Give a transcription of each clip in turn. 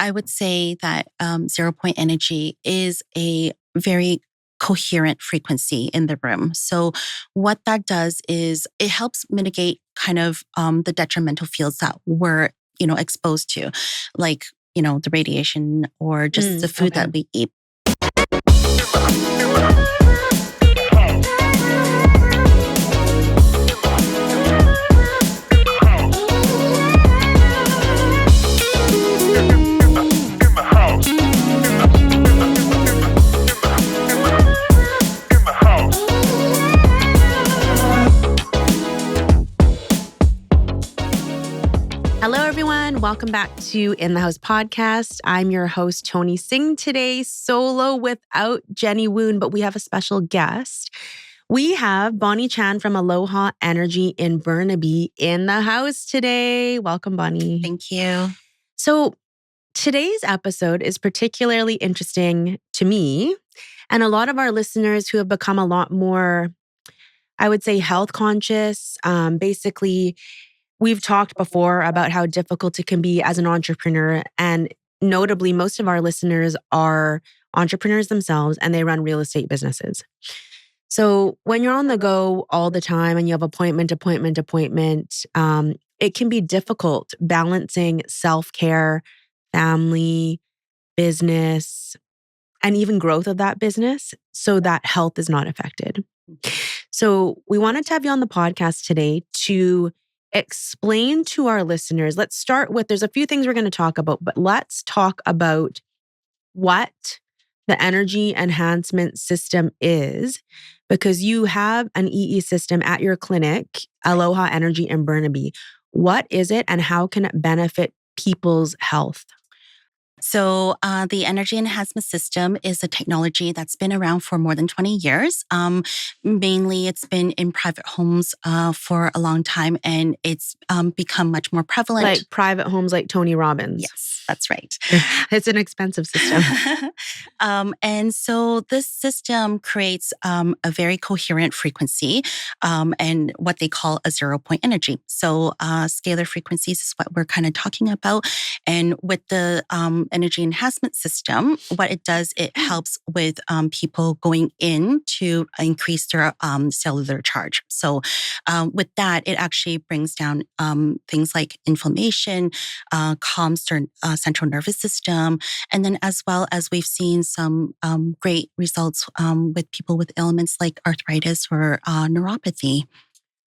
I would say that 0 point energy is a very coherent frequency in the room. So what that does is it helps mitigate kind of the detrimental fields that we're, exposed to, like, the radiation or just the food that we eat. Hello, everyone. Welcome back to In the House podcast. I'm your host, Toni, singing today solo without Jenny Woon, but we have a special guest. We have Bonnie Chan from Aloha Energy in Burnaby in the house today. Welcome, Bonnie. Thank you. So today's episode is particularly interesting to me and a lot of our listeners who have become a lot more, I would say, health conscious. Basically, we've talked before about how difficult it can be as an entrepreneur. And notably, most of our listeners are entrepreneurs themselves and they run real estate businesses. So when you're on the go all the time and you have appointment, it can be difficult balancing self-care, family, business, and even growth of that business so that health is not affected. So we wanted to have you on the podcast today to explain to our listeners. Let's start with, there's a few things we're going to talk about, but let's talk about what the energy enhancement system is, because you have an EE system at your clinic, Aloha Energy in Burnaby. What is it and how can it benefit people's health? So the energy enhancement system is a technology that's been around for more than 20 years. Mainly, it's been in private homes for a long time, and it's become much more prevalent. Like private homes like Tony Robbins. Yes, that's right. It's an expensive system. And so this system creates a very coherent frequency and what they call a 0 point energy. So scalar frequencies is what we're kind of talking about. And with the energy enhancement system, what it does, it helps with people going in to increase their cellular charge. So with that, it actually brings down things like inflammation, calms their central nervous system, and then as well as we've seen some great results with people with ailments like arthritis or neuropathy.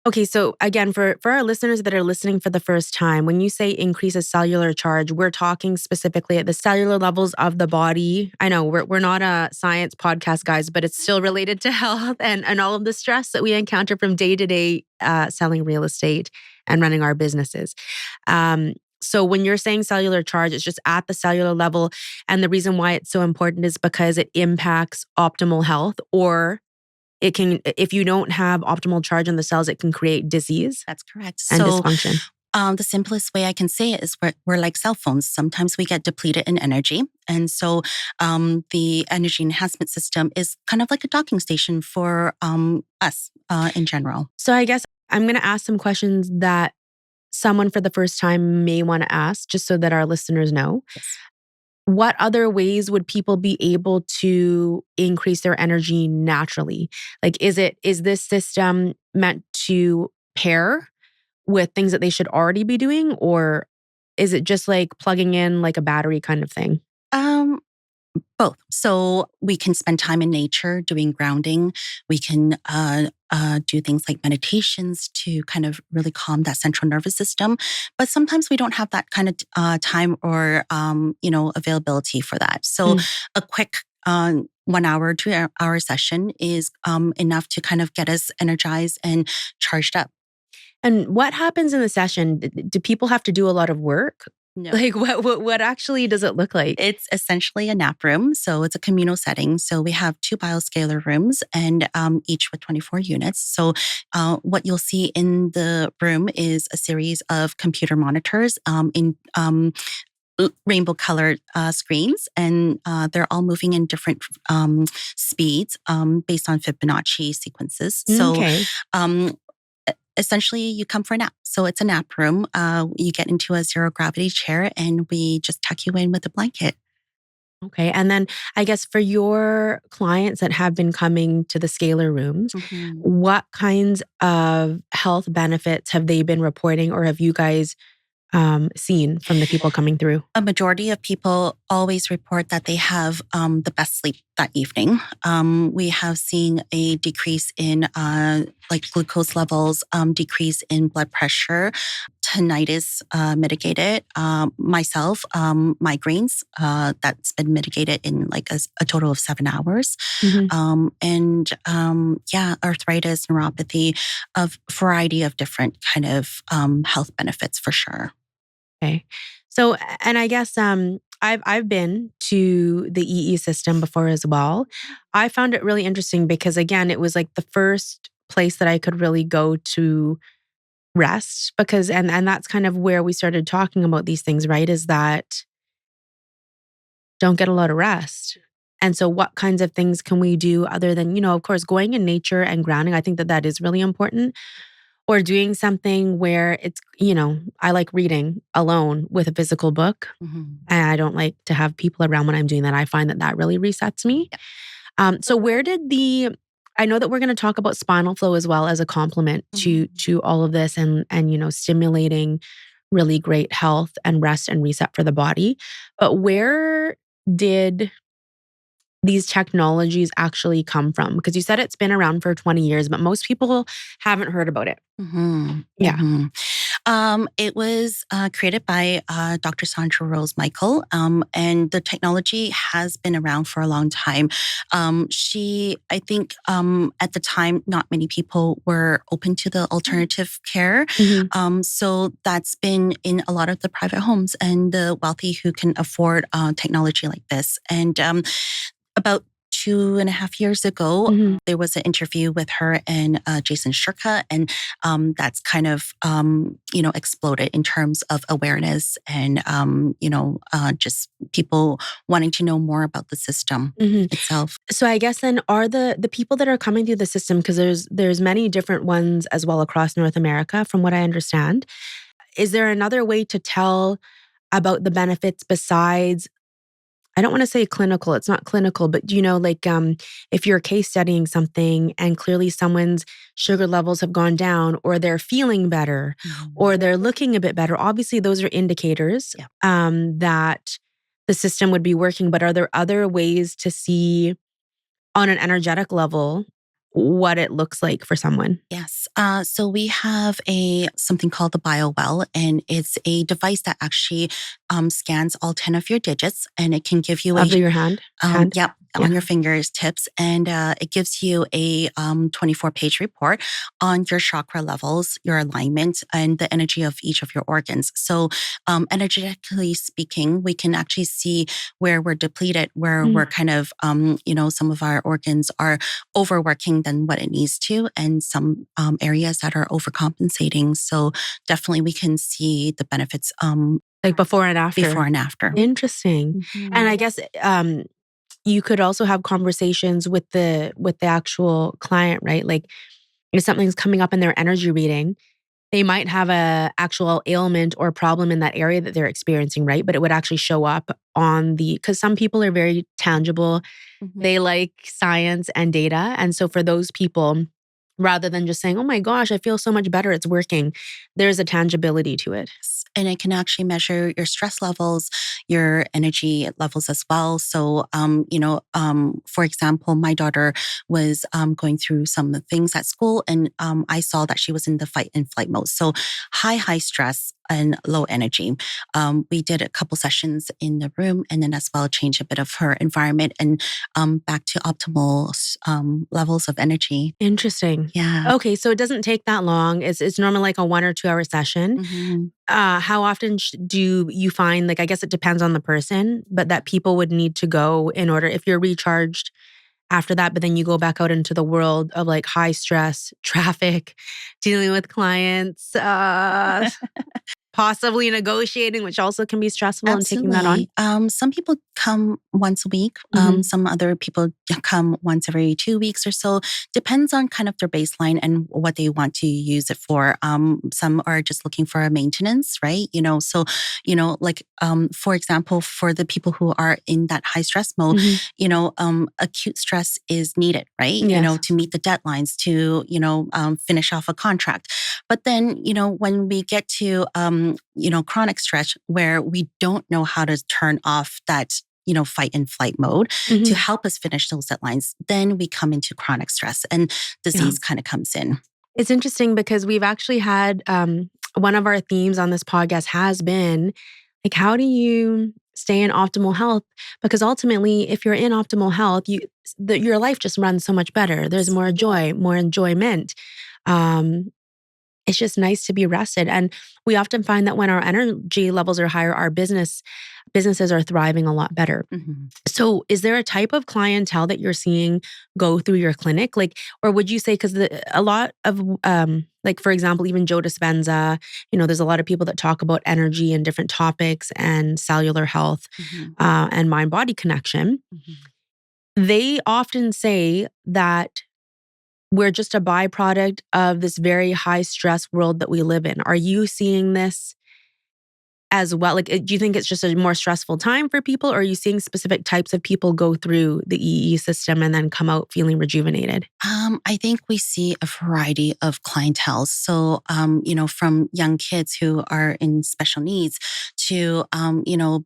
Okay, so again, for our listeners that are listening for the first time, when you say increases cellular charge, we're talking specifically at the cellular levels of the body. I know we're not a science podcast, guys, but it's still related to health and all of the stress that we encounter from day to day selling real estate and running our businesses. So when you're saying cellular charge, it's just at the cellular level. And the reason why it's so important is because it impacts optimal health, or it can, if you don't have optimal charge on the cells, it can create disease. That's correct. And dysfunction. The simplest way I can say it is we're like cell phones. Sometimes we get depleted in energy. And so the energy enhancement system is kind of like a docking station for us in general. So I guess I'm going to ask some questions that someone for the first time may want to ask, just so that our listeners know. Yes. What other ways would people be able to increase their energy naturally? Like, is this system meant to pair with things that they should already be doing? Or is it just like plugging in like a battery kind of thing? Both. So we can spend time in nature doing grounding. We can do things like meditations to kind of really calm that central nervous system. But sometimes we don't have that kind of time or, availability for that. So a quick 1 hour, 2 hour session is enough to kind of get us energized and charged up. And what happens in the session? Do people have to do a lot of work? No. Like what actually does it look like? It's essentially a nap room. So it's a communal setting. So we have 2 bioscalar rooms and each with 24 units. So what you'll see in the room is a series of computer monitors in rainbow colored screens, and they're all moving in different speeds based on Fibonacci sequences. So Okay. essentially you come for a nap. So it's a nap room. You get into a zero gravity chair and we just tuck you in with a blanket. Okay. And then I guess for your clients that have been coming to the scalar rooms, what kinds of health benefits have they been reporting or have you guys seen from the people coming through? A majority of people always report that they have the best sleep that evening. We have seen a decrease in like glucose levels, decrease in blood pressure, tinnitus mitigated. Myself, migraines, that's been mitigated in like a total of 7 hours. And yeah, arthritis, neuropathy, a variety of different kind of health benefits for sure. Okay. So, and I guess I've been to the EE system before as well. I found it really interesting because again, it was like the first place that I could really go to rest because and that's kind of where we started talking about these things, right? Is that don't get a lot of rest. And so what kinds of things can we do other than, of course, going in nature and grounding? I think that that is really important. Or doing something where it's, I like reading alone with a physical book. And I don't like to have people around when I'm doing that. I find that that really resets me. So where did I know that we're going to talk about spinal flow as well as a complement to all of this and stimulating really great health and rest and reset for the body. But where did these technologies actually come from? Because you said it's been around for 20 years, but most people haven't heard about it. Yeah. It was created by Dr. Sandra Rose Michael, and the technology has been around for a long time. I think at the time, not many people were open to the alternative care. So that's been in a lot of the private homes and the wealthy who can afford technology like this. And about 2.5 years ago, there was an interview with her and Jason Shurka, and that's kind of, exploded in terms of awareness and, just people wanting to know more about the system itself. So I guess then are the people that are coming through the system, because there's many different ones as well across North America, from what I understand. Is there another way to tell about the benefits besides, I don't want to say clinical, it's not clinical, but if you're case studying something and clearly someone's sugar levels have gone down or they're feeling better or they're looking a bit better, obviously those are indicators that the system would be working. But are there other ways to see on an energetic level what it looks like for someone? Yes. So we have something called the BioWell, and it's a device that actually scans all 10 of your digits, and it can give you Of your hand? Yep, on your fingertips, and it gives you a 24-page report on your chakra levels, your alignment, and the energy of each of your organs. So, energetically speaking, we can actually see where we're depleted, where we're kind of, some of our organs are overworking than what it needs to, and some areas that are overcompensating. So, definitely, we can see the benefits. Like before and after? Before and after. Interesting. And I guess you could also have conversations with the actual client, right? Like if something's coming up in their energy reading, they might have a actual ailment or problem in that area that they're experiencing, right? But it would actually show up because some people are very tangible. They like science and data. And so for those people, rather than just saying, oh my gosh, I feel so much better, it's working, there's a tangibility to it. And it can actually measure your stress levels, your energy levels as well. So, for example, my daughter was going through some things at school, and I saw that she was in the fight and flight mode. So high stress and low energy. We did a couple sessions in the room, and then as well change a bit of her environment and back to optimal levels of energy. Interesting. Yeah. Okay, so it doesn't take that long. It's normally like a 1 or 2 hour session. How often do you find, like, I guess it depends on the person, but that people would need to go in order, if you're recharged after that, but then you go back out into the world of like high stress, traffic, dealing with clients, possibly negotiating, which also can be stressful. Absolutely. And taking that on? Some people come once a week. Some other people come once every 2 weeks or so. Depends on kind of their baseline and what they want to use it for. Some are just looking for a maintenance, right? So, like, for example, for the people who are in that high stress mode, acute stress is needed, right? Yes. To meet the deadlines, to, finish off a contract. But then, when we get to, chronic stress where we don't know how to turn off that fight and flight mode to help us finish those deadlines, then we come into chronic stress and disease kind of comes in. It's interesting because we've actually had one of our themes on this podcast has been like, how do you stay in optimal health? Because ultimately, if you're in optimal health, your life just runs so much better. There's more joy, more enjoyment. It's just nice to be rested. And we often find that when our energy levels are higher, our businesses are thriving a lot better. So is there a type of clientele that you're seeing go through your clinic? Like, or would you say, because a lot of, like, for example, even Joe Dispenza, there's a lot of people that talk about energy and different topics and cellular health and mind-body connection. They often say that we're just a byproduct of this very high stress world that we live in. Are you seeing this as well? Like, do you think it's just a more stressful time for people, or are you seeing specific types of people go through the EE system and then come out feeling rejuvenated? I think we see a variety of clientele. So, from young kids who are in special needs to,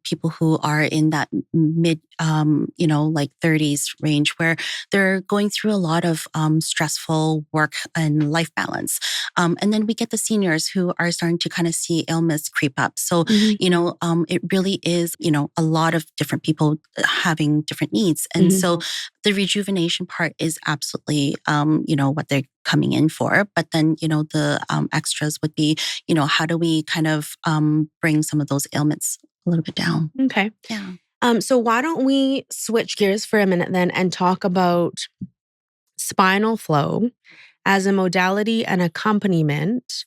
people who are in that mid, like 30s range where they're going through a lot of stressful work and life balance. And then we get the seniors who are starting to kind of see ailments creep up. So, it really is, a lot of different people having different needs. And so the rejuvenation part is absolutely, what they're coming in for. But then, the extras would be, how do we kind of bring some of those ailments a little bit down? Okay. Yeah. So why don't we switch gears for a minute then and talk about spinal flow as a modality and accompaniment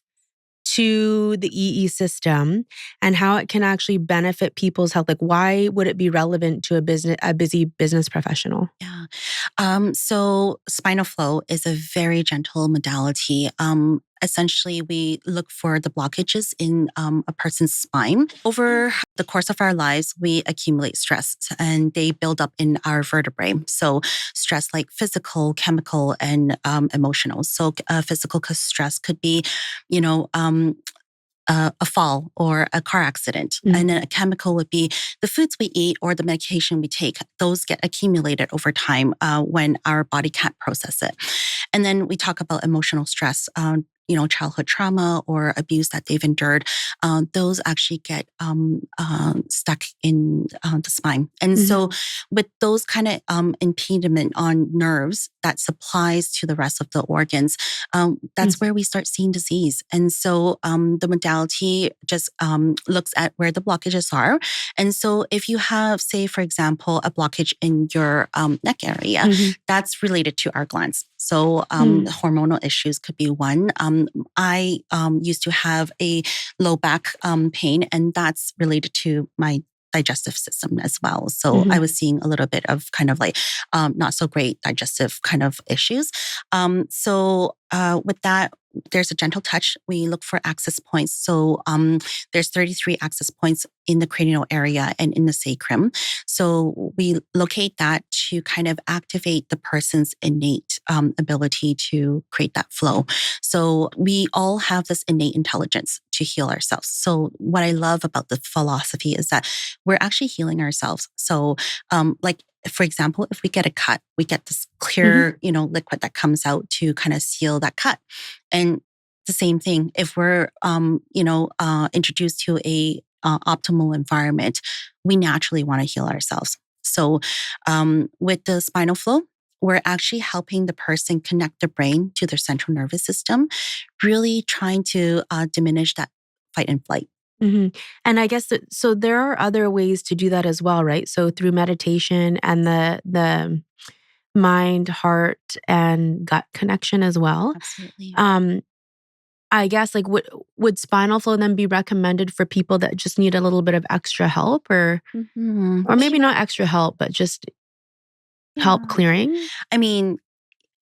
to the EE system and how it can actually benefit people's health. Like, why would it be relevant to a busy business professional? Yeah. So spinal flow is a very gentle modality. Essentially, we look for the blockages in a person's spine. Over the course of our lives, we accumulate stress and they build up in our vertebrae. So stress like physical, chemical, and emotional. So physical stress could be, a fall or a car accident. And then a chemical would be the foods we eat or the medication we take. Those get accumulated over time when our body can't process it. And then we talk about emotional stress. Childhood trauma or abuse that they've endured, those actually get stuck in the spine. And so with those kind of impediment on nerves that supplies to the rest of the organs, that's where we start seeing disease. And so the modality just looks at where the blockages are. And so if you have, say, for example, a blockage in your neck area, that's related to our glands. So hormonal issues could be one. I used to have a low back pain, and that's related to my digestive system as well. So I was seeing a little bit of kind of like not so great digestive kind of issues. So with that, there's a gentle touch. We look for access points. So there's 33 access points in the cranial area and in the sacrum. So we locate that to kind of activate the person's innate ability to create that flow. So we all have this innate intelligence to heal ourselves. So what I love about the philosophy is that we're actually healing ourselves. So like, for example, if we get a cut, we get this clear, liquid that comes out to kind of seal that cut. And the same thing, if we're, introduced to a optimal environment, we naturally want to heal ourselves. So with the spinal flow, we're actually helping the person connect the brain to their central nervous system, really trying to diminish that fight and flight. And I guess so there are other ways to do that as well, right? So through meditation and the mind, heart, and gut connection as well. Absolutely. I guess like would spinal flow then be recommended for people that just need a little bit of extra help or maybe not extra help, but just help Yeah. clearing? I mean,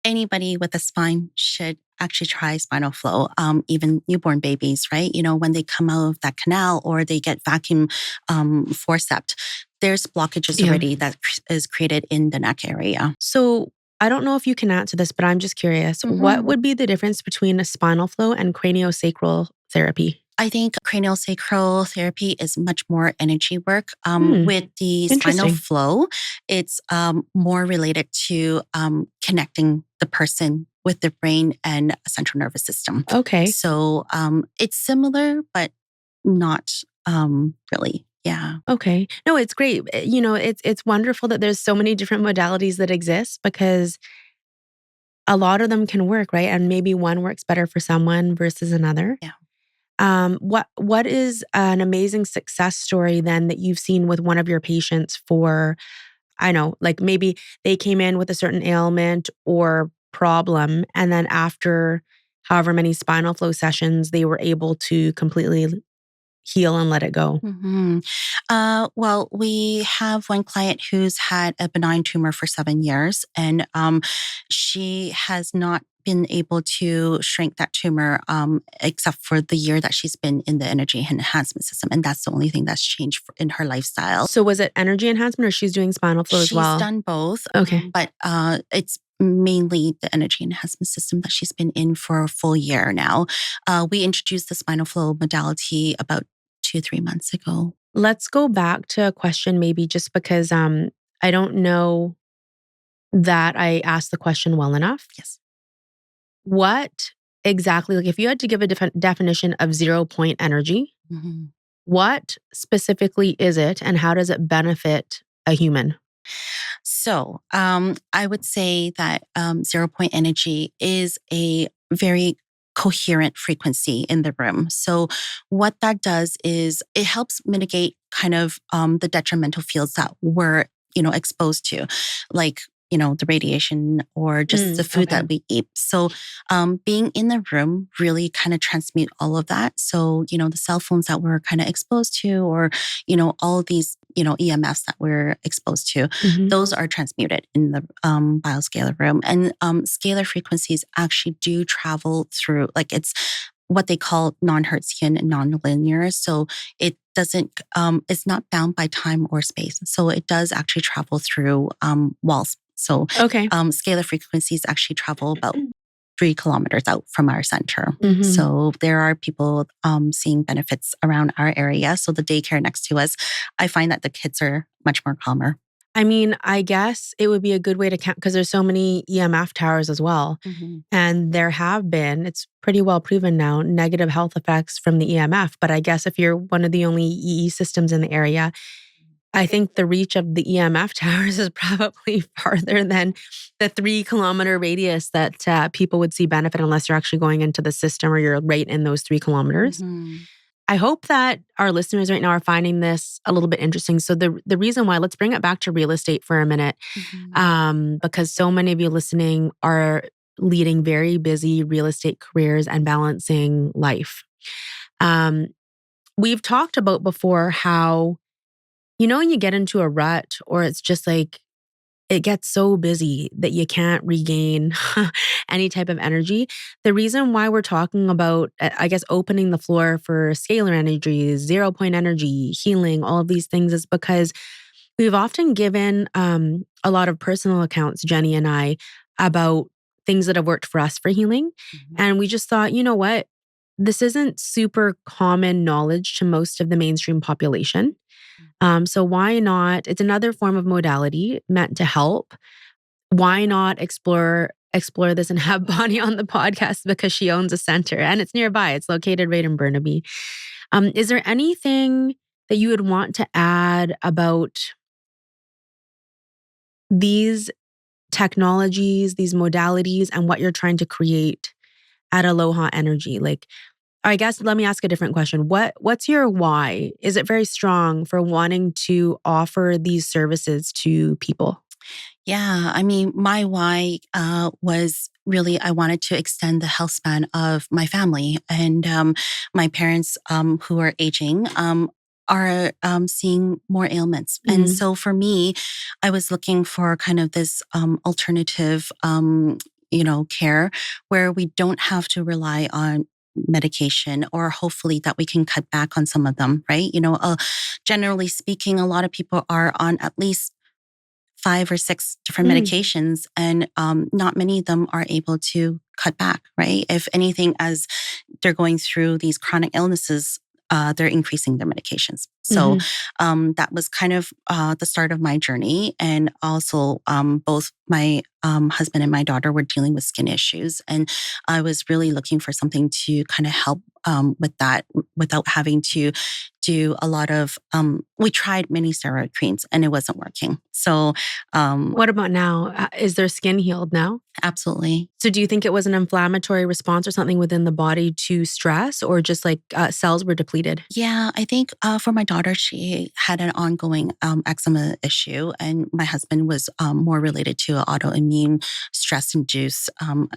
anybody with a spine should actually try spinal flow, even newborn babies, right? When they come out of that canal or they get vacuum forceps, there's blockages Yeah. already that is created in the neck area. So I don't know if you can answer this, but I'm just curious. What would be the difference between a spinal flow and craniosacral therapy? I think craniosacral therapy is much more energy work. With the spinal Interesting. flow, it's more related to connecting the person with the brain and central nervous system. Okay. So it's similar, but not really. Yeah. Okay. No, it's great. It's wonderful that there's so many different modalities that exist because a lot of them can work, right? And maybe one works better for someone versus another. Yeah. What is an amazing success story then that you've seen with one of your patients for, I know, like maybe they came in with a certain ailment or problem, and then after however many spinal flow sessions, they were able to completely heal and let it go? Well, we have one client who's had a benign tumor for 7 years, and she has not been able to shrink that tumor except for the year that she's been in the energy enhancement system. And that's the only thing that's changed in her lifestyle. So was it energy enhancement or she's doing spinal flow as She's well? done both, Okay. but it's mainly the energy enhancement system that she's been in for a full year now. We introduced the spinal flow modality about 2-3 months ago. Let's go back to a question maybe just because I don't know that I asked the question well enough. Yes. What exactly, like if you had to give a definition of 0 point energy, what specifically is it and how does it benefit a human? So I would say that 0 point energy is a very coherent frequency in the room. So what that does is it helps mitigate kind of the detrimental fields that we're exposed to, like the radiation or just the food that we eat. So being in the room really kind of transmute all of that. So the cell phones that we're kind of exposed to, or all of these EMFs that we're exposed to, those are transmuted in the bioscalar room. And scalar frequencies actually do travel through, like it's what they call non-Hertzian and non-linear. So it doesn't, it's not bound by time or space. So it does actually travel through walls. So scalar frequencies actually travel about 3 kilometers out from our center. So there are people seeing benefits around our area. So the daycare next to us, I find that the kids are much more calmer. I mean, I guess it would be a good way to count because there's so many EMF towers as well. And there have been, it's pretty well proven now, negative health effects from the EMF. But I guess if you're one of the only EE systems in the area, I think the reach of the EMF towers is probably farther than the 3 kilometer radius that people would see benefit unless you're actually going into the system or you're right in those 3 kilometers. I hope that our listeners right now are finding this a little bit interesting. So the reason why, let's bring it back to real estate for a minute, because so many of you listening are leading very busy real estate careers and balancing life. We've talked about before how, when you get into a rut or it's just like, it gets so busy that you can't regain any type of energy. The reason why we're talking about, I guess, opening the floor for scalar energy, 0 point energy, healing, all of these things is because we've often given a lot of personal accounts, Jenny and I, about things that have worked for us for healing. And we just thought, you know what? This isn't super common knowledge to most of the mainstream population. So why not? It's another form of modality meant to help. Why not explore this and have Bonnie on the podcast because she owns a center and it's nearby. It's located right in Burnaby. Is there anything that you would want to add about these technologies, these modalities, and what you're trying to create at Aloha Energy? Like, I guess let me ask a different question. What's your why? Is it very strong for wanting to offer these services to people? Yeah, I mean, my why was really I wanted to extend the health span of my family, and my parents, who are aging, are seeing more ailments, and Mhm. so for me, I was looking for kind of this alternative, care where we don't have to rely on medication, or hopefully that we can cut back on some of them, right? Generally speaking, a lot of people are on at least 5 or 6 different Mm. medications, and not many of them are able to cut back, right? If anything, as they're going through these chronic illnesses, they're increasing their medications. So Mhm. that was kind of the start of my journey. And also, both my husband and my daughter were dealing with skin issues. And I was really looking for something to kind of help with that without having to do a lot of, we tried many steroid creams and it wasn't working. So, What about now? Is their skin healed now? absolutely. So do you think it was an inflammatory response or something within the body to stress, or just like cells were depleted? Yeah, I think for my daughter, she had an ongoing eczema issue, and my husband was more related to autoimmune stress induced.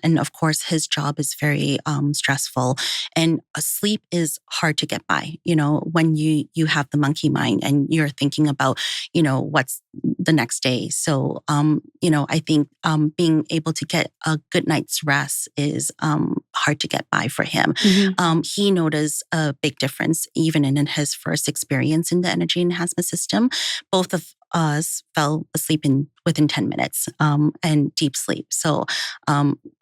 And of course, his job is very stressful, and sleep is hard to get by. When you have the monkey mind and you're thinking about, what's the next day. So, I think being able to get a good night's rest is hard to get by for him. Mhm. He noticed a big difference even in his first experience in the energy enhancement system. Both of us fell asleep within 10 minutes, and deep sleep. So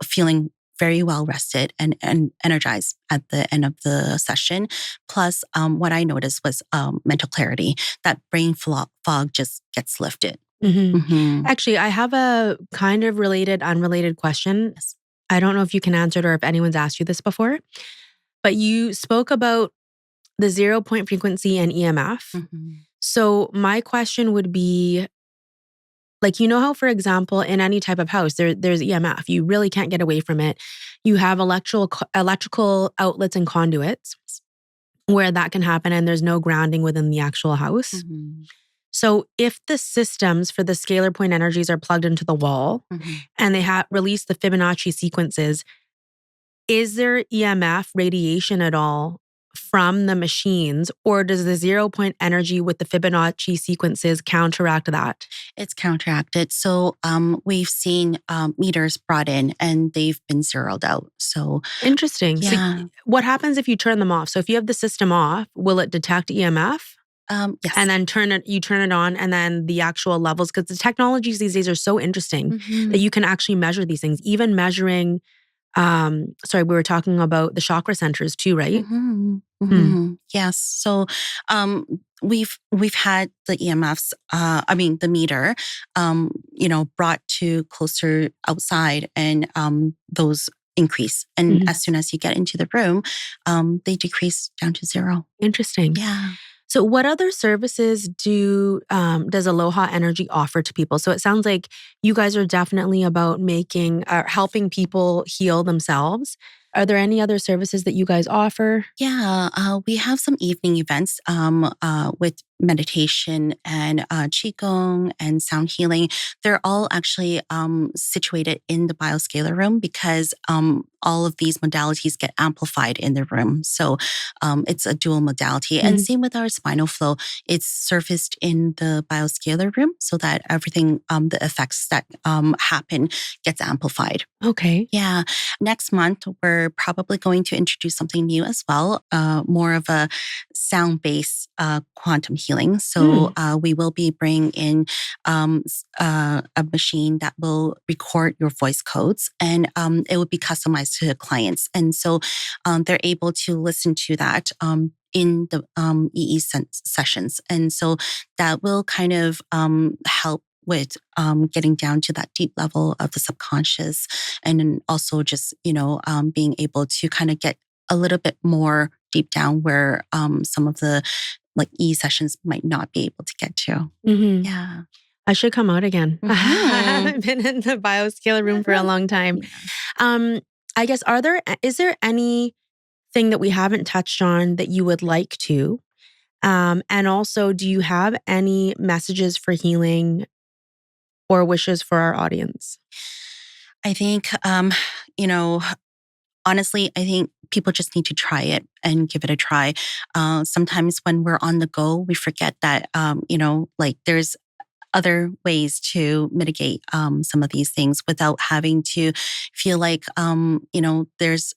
feeling very well rested and energized at the end of the session. Plus, what I noticed was mental clarity. That brain fog just gets lifted. Mhm. Mm-hmm. Actually, I have a kind of related, unrelated question. Yes. I don't know if you can answer it or if anyone's asked you this before, but you spoke about the 0 point frequency and EMF. Mm-hmm. So my question would be, like, how, for example, in any type of house, there's EMF. You really can't get away from it. You have electrical outlets and conduits where that can happen, and there's no grounding within the actual house. Mm-hmm. So if the systems for the scalar point energies are plugged into the wall Mm-hmm. and they have released the Fibonacci sequences, is there EMF radiation at all from the machines, or does the 0 point energy with the Fibonacci sequences counteract that? It's counteracted. So we've seen meters brought in and they've been zeroed out. So Interesting. So yeah, what happens if you turn them off? So if you have the system off, will it detect EMF? yes. And then you turn it on, and then the actual levels, because the technologies these days are so interesting Mm-hmm. that you can actually measure these things, even measuring, sorry, we were talking about the chakra centers too, right? Mm-hmm. Hmm. Mm-hmm. Yes. So we've had the EMFs, I mean the meter, brought to closer outside, and those increase. And Mhm. as soon as you get into the room, they decrease down to zero. Interesting. Yeah. So what other services does Aloha Energy offer to people? So it sounds like you guys are definitely about helping people heal themselves. Are there any other services that you guys offer? Yeah, we have some evening events with meditation and qigong and sound healing. They're all actually situated in the bioscalar room because all of these modalities get amplified in the room. So it's a dual modality. And Mhm. same with our spinal flow, it's surfaced in the bioscalar room so that everything, the effects that happen, gets amplified. Okay. Yeah. Next month, we're probably going to introduce something new as well, more of a sound based quantum healing. Hmm. So we will be bringing in a machine that will record your voice codes, and it will be customized to the clients. And so they're able to listen to that. In the sessions. And so that will kind of help with getting down to that deep level of the subconscious, and then also just being able to kind of get a little bit more deep down where some of the like sessions might not be able to get to. Hmm. Yeah. I should come out again. I Mm-hmm. haven't been in the bioscalar room for a long time. Yeah. Um, I guess, is there anything that we haven't touched on that you would like to? And also, do you have any messages for healing or wishes for our audience? I think, honestly, I think people just need to try it and give it a try. Sometimes when we're on the go, we forget that, there's other ways to mitigate some of these things without having to feel like, there's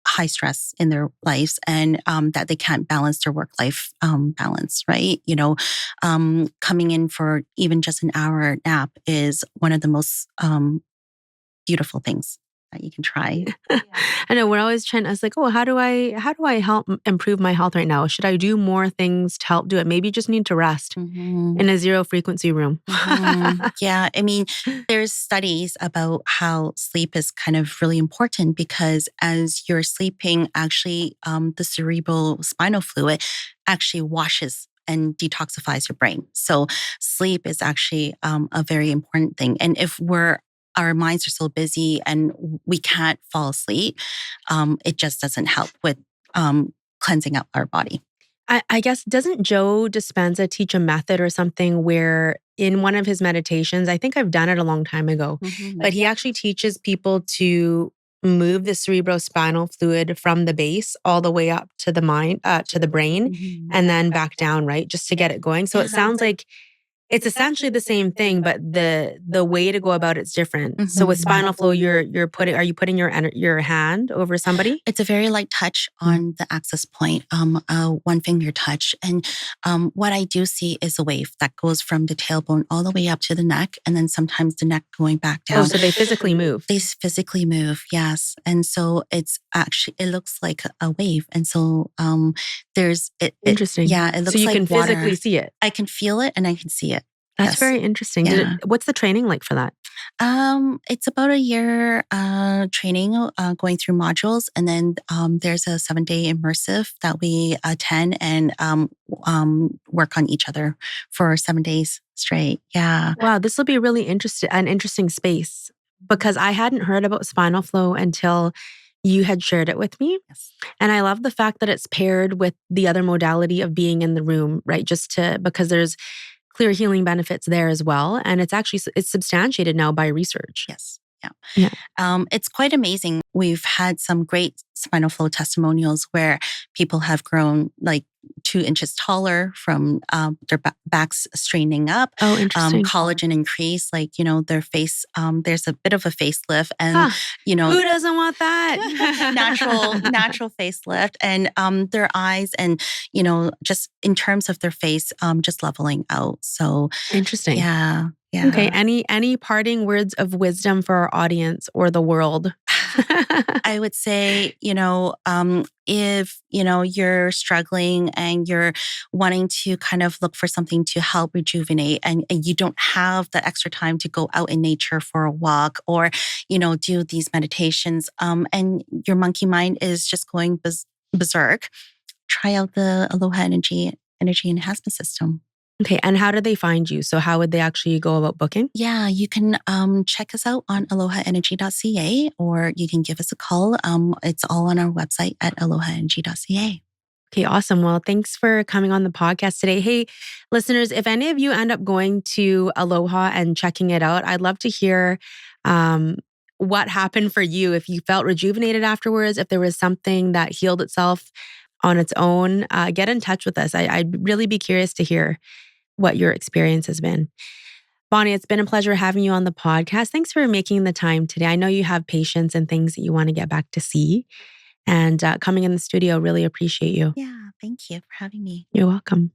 high stress in their lives and that they can't balance their work life balance, right? Coming in for even just an hour nap is one of the most beautiful things that you can try. I know we're always trying. I was like, oh, how do I help improve my health right now? Should I do more things to help do it? Maybe you just need to rest in a zero frequency room. Yeah. I mean, there's studies about how sleep is kind of really important because as you're sleeping, actually, the cerebral spinal fluid actually washes and detoxifies your brain. So sleep is actually a very important thing. And if our minds are so busy and we can't fall asleep, it just doesn't help with cleansing up our body. I guess, doesn't Joe Dispenza teach a method or something where in one of his meditations, I think I've done it a long time ago, but he actually teaches people to move the cerebrospinal fluid from the base all the way up to the mind, to the brain, and then back down, right? Just to get it going. So it sounds like it's essentially the same thing, but the way to go about it's different. So with spinal flow, are you putting your hand over somebody? It's a very light touch on the access point, one finger touch. And what I do see is a wave that goes from the tailbone all the way up to the neck, and then sometimes the neck going back down. Oh, so they physically move. They physically move, yes. And so it looks like a wave. And so there's it. Interesting. Yeah, it looks so you like can water. physically see it. I can feel it and I can see it. That's Yes. very interesting. Yeah. What's the training like for that? It's about a year training, going through modules, and then there's a 7-day immersive that we attend and work on each other for 7 days straight. Yeah. Wow, this will be really an interesting space because I hadn't heard about spinal flow until you had shared it with me. Yes. And I love the fact that it's paired with the other modality of being in the room, right? Because there's clear healing benefits there as well. And it's substantiated now by research. Yes. Yeah. Yeah. It's quite amazing. We've had some great spinal flow testimonials where people have grown like 2 inches taller from their backs straightening up. Oh, interesting. Collagen increase, their face. There's a bit of a facelift, and who doesn't want that? natural facelift, and their eyes, and just in terms of their face, just leveling out. So interesting. Yeah. Yeah. Okay. Any parting words of wisdom for our audience or the world? I would say, if, you're struggling and you're wanting to kind of look for something to help rejuvenate and you don't have the extra time to go out in nature for a walk or, do these meditations, and your monkey mind is just going berserk, try out the Aloha Energy enhancement system. Okay. And how do they find you? So how would they actually go about booking? Yeah, you can check us out on alohaenergy.ca or you can give us a call. It's all on our website at alohaenergy.ca. Okay, awesome. Well, thanks for coming on the podcast today. Hey, listeners, if any of you end up going to Aloha and checking it out, I'd love to hear what happened for you. If you felt rejuvenated afterwards, if there was something that healed itself on its own, get in touch with us. I'd really be curious to hear what your experience has been. Bonnie, it's been a pleasure having you on the podcast. Thanks for making the time today. I know you have patients and things that you want to get back to see. And coming in the studio, really appreciate you. Yeah, thank you for having me. You're welcome.